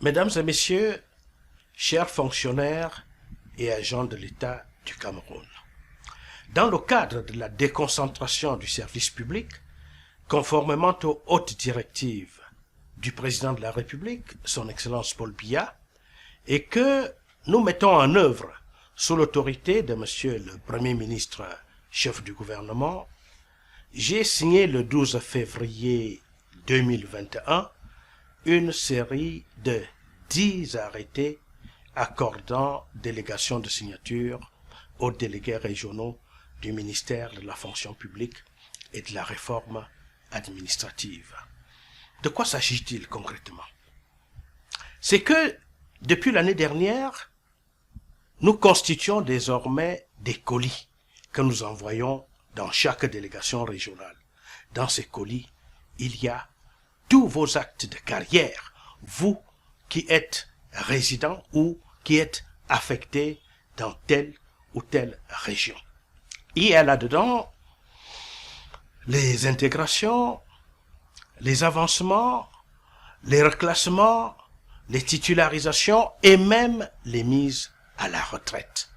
Mesdames et messieurs, chers fonctionnaires et agents de l'État du Cameroun, dans le cadre de la déconcentration du service public, conformément aux hautes directives du président de la République, son Excellence Paul Biya, et que nous mettons en œuvre sous l'autorité de Monsieur le Premier ministre, chef du gouvernement, j'ai signé le 12 février 2021 une série de 10 arrêtés accordant délégation de signature aux délégués régionaux du ministère de la fonction publique et de la réforme administrative. De quoi s'agit-il concrètement? C'est que, depuis l'année dernière, nous constituons désormais des colis que nous envoyons dans chaque délégation régionale. Dans ces colis, il y a tous vos actes de carrière, vous qui êtes résident ou qui êtes affecté dans telle ou telle région. Il y a là-dedans les intégrations, les avancements, les reclassements, les titularisations et même les mises à la retraite.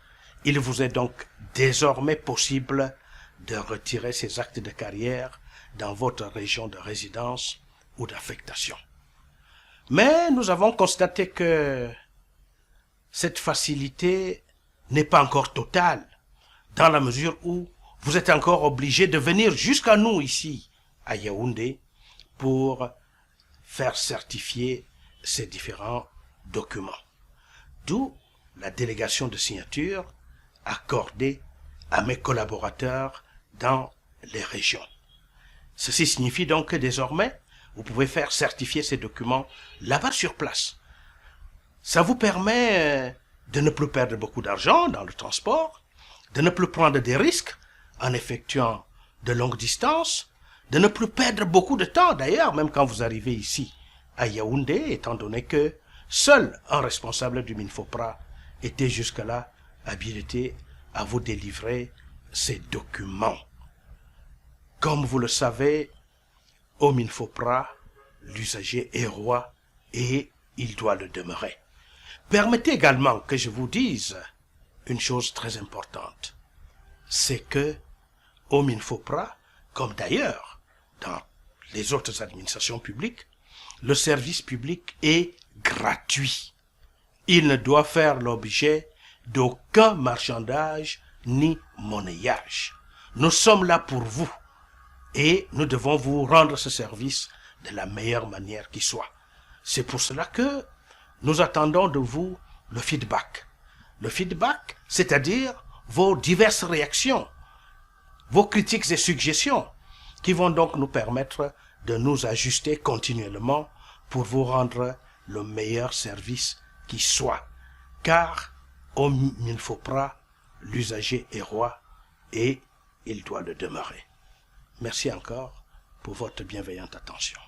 Il vous est donc désormais possible de retirer ces actes de carrière dans votre région de résidence ou d'affectation. Mais nous avons constaté que cette facilité n'est pas encore totale, dans la mesure où vous êtes encore obligé de venir jusqu'à nous ici, à Yaoundé, pour faire certifier ces différents documents. D'où la délégation de signature accordée à mes collaborateurs dans les régions. Ceci signifie donc que désormais, vous pouvez faire certifier ces documents là-bas sur place. Ça vous permet de ne plus perdre beaucoup d'argent dans le transport, de ne plus prendre des risques en effectuant de longues distances, de ne plus perdre beaucoup de temps d'ailleurs, même quand vous arrivez ici à Yaoundé, étant donné que seul un responsable du MINFOPRA était jusque-là habilité à vous délivrer ces documents. Comme vous le savez, au MINFOPRA, l'usager est roi et il doit le demeurer. Permettez également que je vous dise une chose très importante. C'est que au MINFOPRA, comme d'ailleurs dans les autres administrations publiques, le service public est gratuit. Il ne doit faire l'objet d'aucun marchandage ni monnayage. Nous sommes là pour vous et nous devons vous rendre ce service de la meilleure manière qui soit. C'est pour cela que nous attendons de vous le feedback. Le feedback, c'est-à-dire vos diverses réactions, vos critiques et suggestions, qui vont donc nous permettre de nous ajuster continuellement pour vous rendre le meilleur service qui soit. Car au MINFOPRA, l'usager est roi et il doit le demeurer. Merci encore pour votre bienveillante attention.